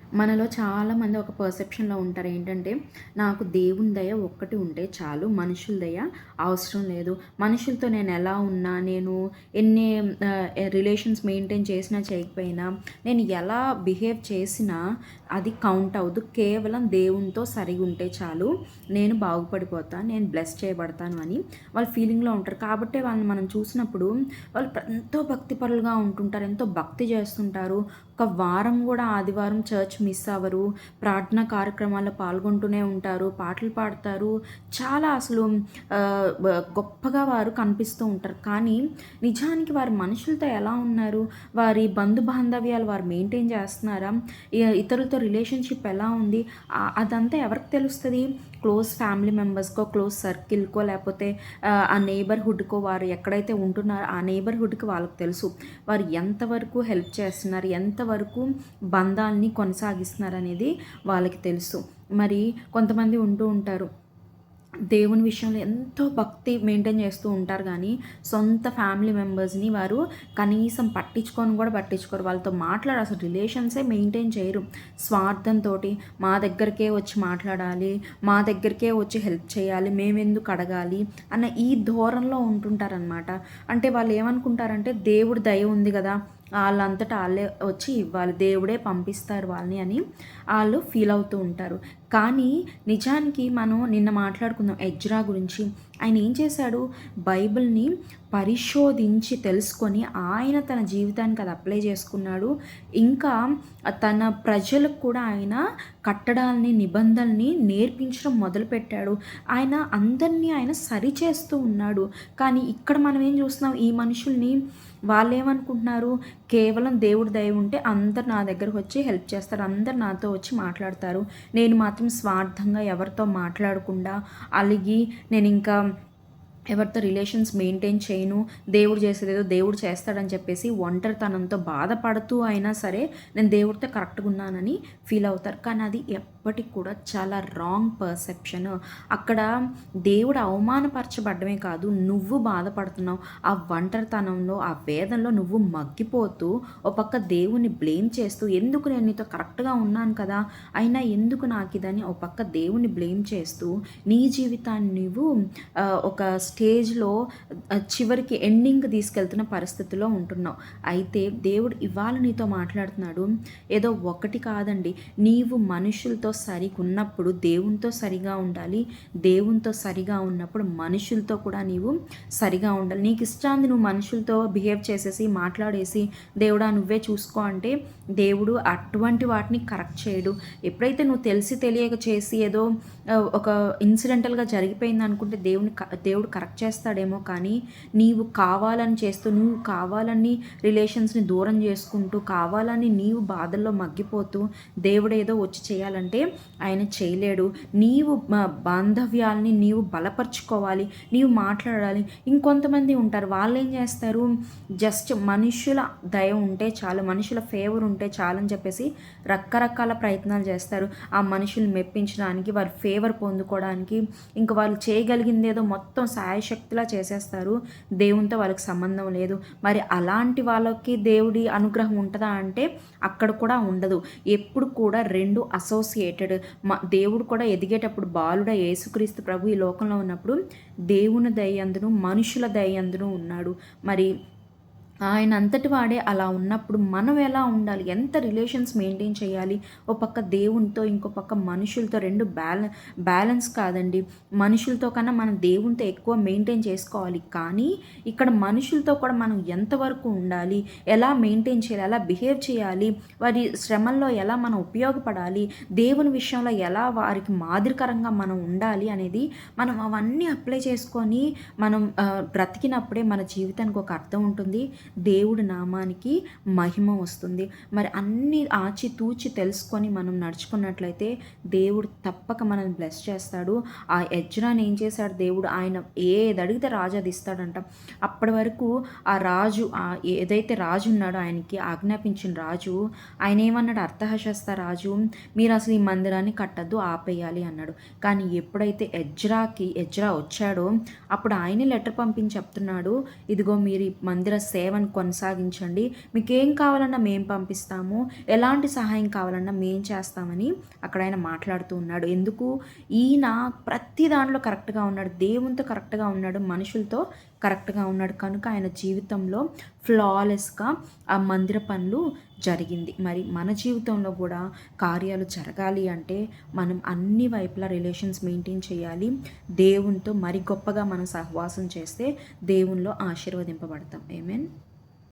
మనలో చాలామంది ఒక పర్సెప్షన్‌లో ఉంటారు. ఏంటంటే, నాకు దేవుని దయ ఒక్కటి ఉంటే చాలు. మనుషుల దయ అవసరం లేదు. మనుషులతో నేను ఎలా ఉన్నా, నేను ఎన్ని రిలేషన్స్ మెయింటైన్ చేసినా, చేయకపోయినా, నేను ఎలా బిహేవ్ చేసినా అది కౌంట్ అవ్వదు. కేవలం దేవునితో సరిగుంటే చాలు. నేను బాగుపడిపోతా, నేను బ్లెస్ చేయబడతాను అని వాళ్ళ ఫీలింగ్‌లో ఉంటారు. కాబట్టే వాళ్ళని మనం చూసినప్పుడు వాళ్ళు ఎంతో భక్తిపరులుగా ఉంటుంటారు. ఎంతో భక్తి చేస్తుంటారు. ఒక వారం కూడా ఆదివారం చర్చ్ మిస్ అవ్వరు. ప్రార్థనా కార్యక్రమాల్లో పాల్గొంటూనే ఉంటారు. పాటలు పాడతారు. చాలా అసలు గొప్పగా వారు కనిపిస్తూ ఉంటారు. కానీ నిజానికి వారు మనుషులతో ఎలా ఉన్నారు? వారి బంధు బాంధవ్యాలు వారు మెయింటైన్ చేస్తున్నారా? ఇతరులతో రిలేషన్‌షిప్ ఎలా ఉంది? అదంతా ఎవరికి తెలుస్తది? క్లోజ్ ఫ్యామిలీ మెంబర్స్‌కో, క్లోజ్ సర్కిల్‌కో, లేకపోతే ఆ నైబర్‌హుడ్‌కో, వారు ఎక్కడైతే ఉంటున్నారో ఆ నైబర్‌హుడ్‌కి వాళ్ళకి తెలుసు. వారు ఎంతవరకు హెల్ప్ చేస్తున్నారు, ఎంతవరకు బంధాల్ని కొనసాగిస్తున్నారనేది వాళ్ళకి తెలుసు. మరి కొంతమంది ఉంటూ ఉంటారు. దేవుని విషయంలో ఎంతో భక్తి మెయింటైన్ చేస్తూ ఉంటారు కానీ, సొంత ఫ్యామిలీ మెంబర్స్‌ని వారు కనీసం పట్టించుకొని కూడా పట్టించుకోరు. వాళ్ళతో అసలు రిలేషన్సే మెయింటైన్ చేయరు. స్వార్థంతోటి మా దగ్గరికే వచ్చి మాట్లాడాలి, మా దగ్గరికే వచ్చి హెల్ప్ చేయాలి, మేమెందుకు అడగాలి అన్న ఈ ధోరణిలో ఉంటుంటారనమాట. అంటే వాళ్ళు ఏమనుకుంటారంటే, దేవుడి దయ ఉంది కదా, ఆళ్ళంతట ఆళ్ళే వచ్చి ఇవ్వాలి, దేవుడే పంపిస్తారు వాళ్ళని అని ఆళ్ళు ఫీల్ అవుతూ ఉంటారు. కానీ నిజానికి మనం నిన్న మాట్లాడుకుందాం ఎజ్రా గురించి. ఆయన ఏం చేశాడు? బైబిల్‌ని పరిశోధించి తెలుసుకొని ఆయన తన జీవితానికి అది అప్లై చేసుకున్నాడు. ఇంకా తన ప్రజలకు కూడా ఆయన కట్టడాల్ని, నిబంధనల్ని నేర్పించడం మొదలుపెట్టాడు. ఆయన సరిచేస్తూ ఉన్నాడు. కానీ ఇక్కడ మనం ఏం చూస్తున్నాం? ఈ మనుషుల్ని వాళ్ళేమనుకుంటున్నారు? కేవలం దేవుడి దయ ఉంటే అందరు నా దగ్గరకు వచ్చి హెల్ప్ చేస్తారు. అందరు నాతో వచ్చి మాట్లాడతారు. నేను మాత్రం స్వార్థంగా ఎవరితో మాట్లాడకుండా అలిగి నేనింకా ఎవరితో రిలేషన్స్ మెయింటైన్ చేయను, దేవుడు చేసేదేదో దేవుడు చేస్తాడని చెప్పేసి ఒంటరితనంతో బాధపడుతూ అయినా సరే నేను దేవుడితో కరెక్ట్‌గా ఉన్నానని ఫీల్ అవుతారు. కానీ అది ఎప్పటికి కూడా చాలా రాంగ్ పర్సెప్షన్. అక్కడ దేవుడు అవమానపరచబడ్డమే కాదు, నువ్వు బాధపడుతున్నావు. ఆ ఒంటరితనంలో, ఆ వేదనలో నువ్వు మగ్గిపోతూ ఒక పక్క దేవుడిని బ్లేమ్ చేస్తూ, ఎందుకు నేను నీతో కరెక్ట్‌గా ఉన్నాను కదా, అయినా ఎందుకు నాకిదని ఒక పక్క దేవుడిని బ్లేమ్ చేస్తూ నీ జీవితాన్ని నువ్వు ఒక స్టేజ్‌లో చివరికి ఎండింగ్‌కి తీసుకెళ్తున్న పరిస్థితిలో ఉంటున్నావు. అయితే దేవుడు ఇవాళ నీతో మాట్లాడుతున్నాడు. ఏదో ఒకటి కాదండి. నీవు మనుషులతో సరిగున్నప్పుడు దేవునితో సరిగా ఉండాలి. దేవునితో సరిగా ఉన్నప్పుడు మనుషులతో కూడా నీవు సరిగా ఉండాలి. నీకు ఇష్టాన్ని నువ్వు మనుషులతో బిహేవ్ చేసేసి, మాట్లాడేసి, దేవుడా నువ్వే చూసుకో అంటే దేవుడు అటువంటి వాటిని కరెక్ట్ చేయడు. ఎప్పుడైతే నువ్వు తెలిసి తెలియక చేసి ఏదో ఒక ఇన్సిడెంటల్‌గా జరిగిపోయింది అనుకుంటే దేవుడు కరెక్ట్ చేస్తాడేమో, కానీ నీవు కావాలని చేస్తూ, నువ్వు కావాలని రిలేషన్స్‌ని దూరం చేసుకుంటూ, కావాలని నీవు బాధల్లో మగ్గిపోతూ దేవుడేదో వచ్చి చేయాలంటే ఆయన చేయలేడు. నీవు బాంధవ్యాల్ని నీవు బలపరుచుకోవాలి, నీవు మాట్లాడాలి. ఇంకొంతమంది ఉంటారు, వాళ్ళేం చేస్తారు? జస్ట్ మనుషుల దయ ఉంటే చాలు, మనుషుల ఫేవర్ ఉంటే చాలని చెప్పేసి రకరకాల ప్రయత్నాలు చేస్తారు. ఆ మనుషుల్ని మెప్పించడానికి, వారి ఫేవర్ పొందుకోవడానికి, ఇంక వాళ్ళు చేయగలిగిందేదో మొత్తం శాయశక్తిలా చేసేస్తారు. దేవునితో వాళ్ళకి సంబంధం లేదు. మరి అలాంటి వాళ్ళకి దేవుడి అనుగ్రహం ఉంటుందా అంటే అక్కడ కూడా ఉండదు. ఎప్పుడు కూడా 2 అసోసియేటెడ్. దేవుడు కూడా ఎదిగేటప్పుడు బాలుడ యేసుక్రీస్తు ప్రభు ఈ లోకంలో ఉన్నప్పుడు దేవుని దయందును మనుషుల దయందును ఉన్నాడు. మరి ఆయన అంతటి వాడే అలా ఉన్నప్పుడు మనం ఎలా ఉండాలి? ఎంత రిలేషన్స్ మెయింటైన్ చేయాలి? ఓ పక్క దేవునితో, ఇంకో పక్క మనుషులతో 2 బ్యాలెన్స్ కాదండి. మనుషులతో కన్నా మనం దేవునితో ఎక్కువ మెయింటైన్ చేసుకోవాలి. కానీ ఇక్కడ మనుషులతో కూడా మనం ఎంతవరకు ఉండాలి? ఎలా మెయింటైన్ చేయాలి? ఎలా బిహేవ్ చేయాలి? వారి శ్రమల్లో ఎలా మనం ఉపయోగపడాలి? దేవుని విషయంలో ఎలా వారికి మాదిరికరంగా మనం ఉండాలి అనేది మనం అవన్నీ అప్లై చేసుకొని మనం బ్రతికినప్పుడే మన జీవితానికి ఒక అర్థం ఉంటుంది. దేవుడి నామానికి మహిమ వస్తుంది. మరి అన్నీ ఆచితూచి తెలుసుకొని మనం నడుచుకున్నట్లయితే దేవుడు తప్పక మనల్ని బ్లెస్ చేస్తాడు. ఆ ఎజ్రాని ఏం చేశాడు దేవుడు? ఆయన ఏది అడిగితే రాజు అది ఇస్తాడంట. అప్పటి వరకు ఆ రాజు ఏదైతే రాజు ఉన్నాడో, ఆయనకి ఆజ్ఞాపించిన రాజు, ఆయన ఏమన్నాడు? అర్థహశస్త రాజు, మీరు అసలు ఈ మందిరాన్ని కట్టద్దు, ఆపేయాలి అన్నాడు. కానీ ఎప్పుడైతే ఎజ్రా వచ్చాడో అప్పుడు ఆయనే లెటర్ పంపించి చెప్తున్నాడు, ఇదిగో మీరు ఈ మందిర సేవ సేవను కొనసాగించండి. మీకేం కావాలన్నా మేము పంపిస్తాము. ఎలాంటి సహాయం కావాలన్నా మేము చేస్తామని అక్కడ ఆయన మాట్లాడుతూ ఉన్నాడు. ఎందుకు? ఈయన ప్రతి దాంట్లో కరెక్ట్‌గా ఉన్నాడు. దేవునితో కరెక్ట్‌గా ఉన్నాడు. మనుషులతో కరెక్ట్‌గా ఉన్నాడు. కనుక ఆయన జీవితంలో ఫ్లాలెస్‌గా ఆ మందిర పనులు జరిగింది. మరి మన జీవితంలో కూడా కార్యాలు జరగాలి అంటే మనం అన్ని వైపులా రిలేషన్స్ మెయింటైన్ చేయాలి. దేవునితో మరి గొప్పగా మనం సహవాసం చేస్తే దేవునిలో ఆశీర్వదింపబడతాం. ఆమేన్.